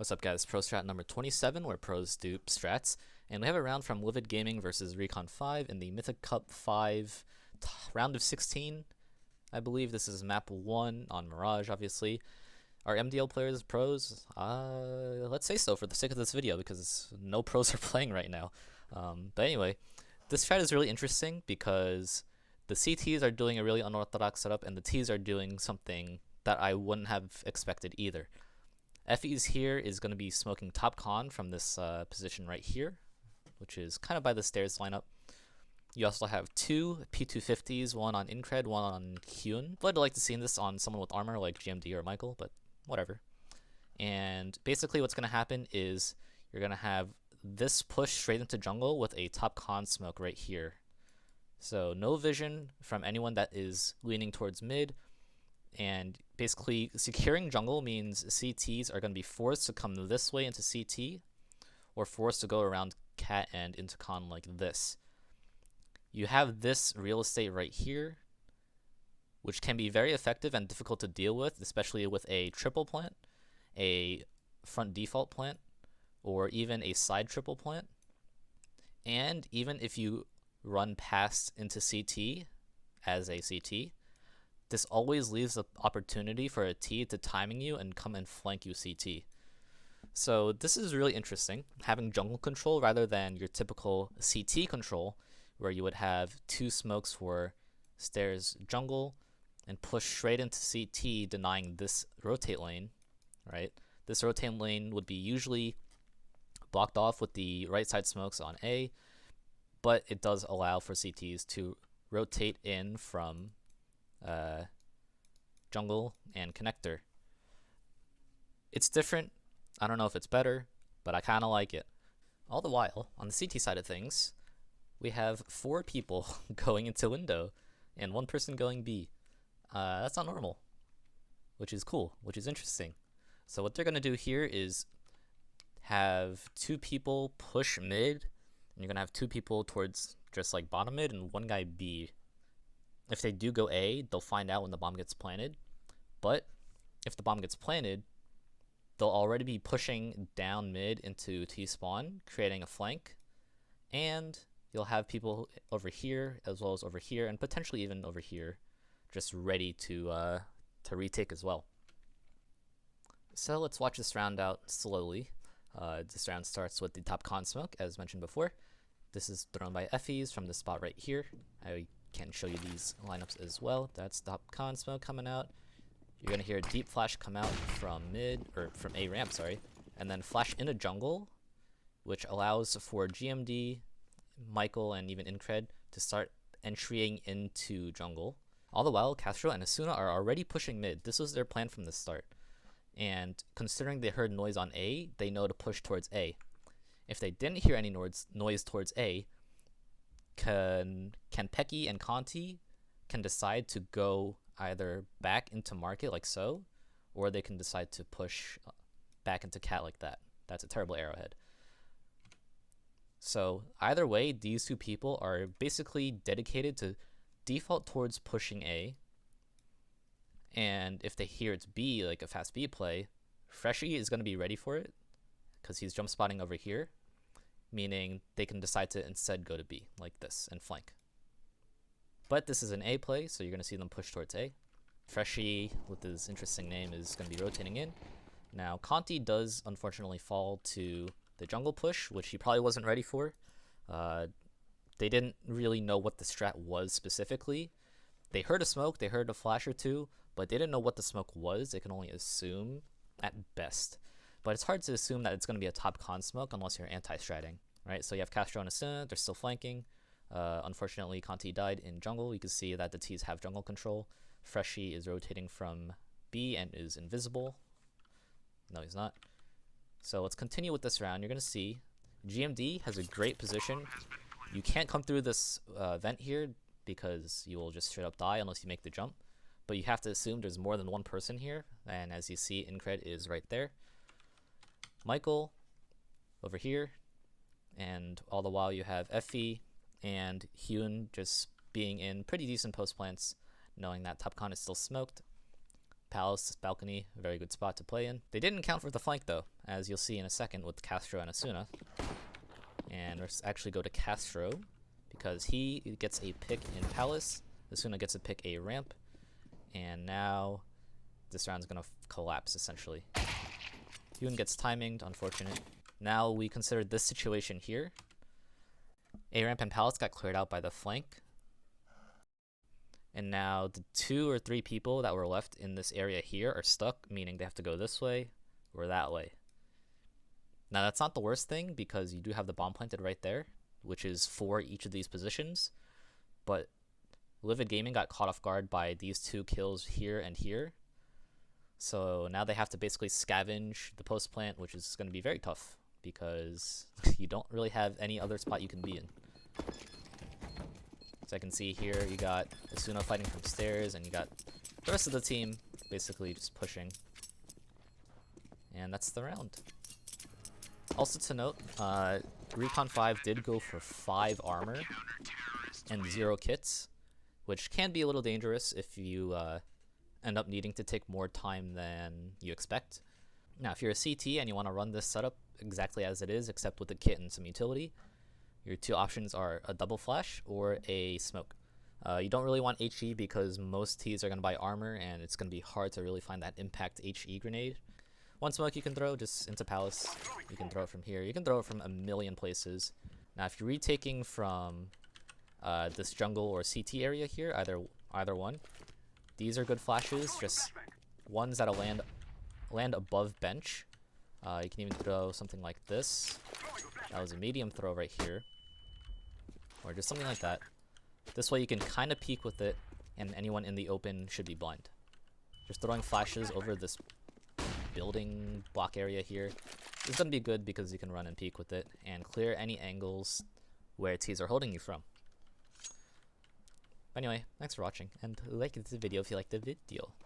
What's up guys, Pro Strat number 27 where pros dupe strats, and we have a round from LiviD Gaming versus Recon 5 in the Mythic Cup 5 round of 16. I believe this is map 1 on Mirage, obviously. Are MDL players pros? Let's say so for the sake of this video because no pros are playing right now. But anyway, this strat is really interesting because the CTs are doing a really unorthodox setup and the Ts are doing something that I wouldn't have expected either. 5's here is going to be smoking top con from this position right here, which is kind of by the stairs lineup. You also have two P250s, one on Incred, one on Hyun. I'd like to see this on someone with armor like GMD or Michael, but whatever. And basically what's going to happen is you're going to have this push straight into jungle with a top con smoke right here. So no vision from anyone that is leaning towards mid. And basically securing jungle means CTs are going to be forced to come this way into CT or forced to go around cat and into con like this. You have this real estate right here, which can be very effective and difficult to deal with, especially with a triple plant, a front default plant, or even a side triple plant. And even if you run past into CT as a CT, this always leaves the opportunity for a T to timing you and come and flank you CT. So this is really interesting, having jungle control rather than your typical CT control, where you would have two smokes for stairs jungle and push straight into CT, denying this rotate lane, right? This rotate lane would be usually blocked off with the right side smokes on A, but it does allow for CTs to rotate in from jungle and connector. It's different. I don't know if it's better, but I kind of like it. All the while, on the CT side of things, we have 4 people going into window and 1 person going B. That's not normal, which is cool, which is interesting. So what they're going to do here is have 2 people push mid, and you're going to have 2 people towards just like bottom mid and 1 guy B. If they do go A, they'll find out when the bomb gets planted. But if the bomb gets planted, they'll already be pushing down mid into T-spawn, creating a flank. And you'll have people over here as well as over here, and potentially even over here, just ready to retake as well. So let's watch this round out slowly. This round starts with the top con smoke, as mentioned before. This is thrown by 5's from this spot right here. I can show you these lineups as well. That's top con smoke coming out. You're gonna hear a deep flash come out from mid, or from A ramp, sorry, and then flash into jungle, which allows for GMD, Michael, and even Incred to start entrying into jungle. All the while, Castro and Asuna are already pushing mid. This was their plan from the start. And considering they heard noise on A, they know to push towards A. If they didn't hear any noise towards A, can Pecky and Conti can decide to go either back into market like so, or they can decide to push back into cat like that. That's a terrible arrowhead. So either way, these 2 people are basically dedicated to default towards pushing A, and if they hear it's B, like a fast B play, Freshie is going to be ready for it because he's jump spotting over here, meaning they can decide to instead go to B like this and flank. But this is an A play, so you're going to see them push towards A. Freshie, with his interesting name, is going to be rotating in. Now, Conti does unfortunately fall to the jungle push, which he probably wasn't ready for. They didn't really know what the strat was specifically. They heard a smoke, they heard a flash or 2, but they didn't know what the smoke was. They can only assume at best. But it's hard to assume that it's going to be a top con smoke unless you're anti-stratting, right? So you have Castro and Asuna, they're still flanking. Unfortunately, Conti died in jungle. You can see that the Ts have jungle control. Freshie is rotating from B and is invisible. No, he's not. So let's continue with this round. You're going to see GMD has a great position. You can't come through this vent here because you will just straight up die unless you make the jump. But you have to assume there's more than 1 person here. And as you see, Incred is right there. Michael over here. And all the while you have Effie and Hyun just being in pretty decent post plants, knowing that Topcon is still smoked. Palace balcony, a very good spot to play in. They didn't account for the flank though. as you'll see in a second with Castro and Asuna. And let's actually go to Castro, because he gets a pick in Palace, Asuna gets a pick a ramp, and now this round's gonna collapse essentially. Yoon gets timinged, unfortunate. Now we consider this situation here. A ramp and Palace got cleared out by the flank. And now the 2 or 3 people that were left in this area here are stuck, meaning they have to go this way or that way. Now that's not the worst thing, because you do have the bomb planted right there, which is for each of these positions. But Livid Gaming got caught off guard by these 2 kills here and here. So now they have to basically scavenge the post plant, which is going to be very tough, because you don't really have any other spot you can be in. So I can see here you got Asuna fighting from stairs, and you got the rest of the team basically just pushing. And that's the round. Also to note, Recon 5 did go for 5 armor and 0 kits, which can be a little dangerous if you end up needing to take more time than you expect. Now, if you're a CT and you want to run this setup exactly as it is, except with a kit and some utility, your 2 options are a double flash or a smoke. You don't really want HE because most Ts are going to buy armor, and it's going to be hard to really find that impact HE grenade. One smoke you can throw just into Palace. You can throw it from here. You can throw it from a million places. Now, if you're retaking from this jungle or CT area here, either one, these are good flashes. Just ones that'll land above bench. You can even throw something like this. That was a medium throw right here, or just something like that. This way you can kind of peek with it, and anyone in the open should be blind. Just throwing flashes over this building block area here is going to be good, because you can run and peek with it and clear any angles where Ts are holding you from. Anyway, thanks for watching, and like this video if you liked the video.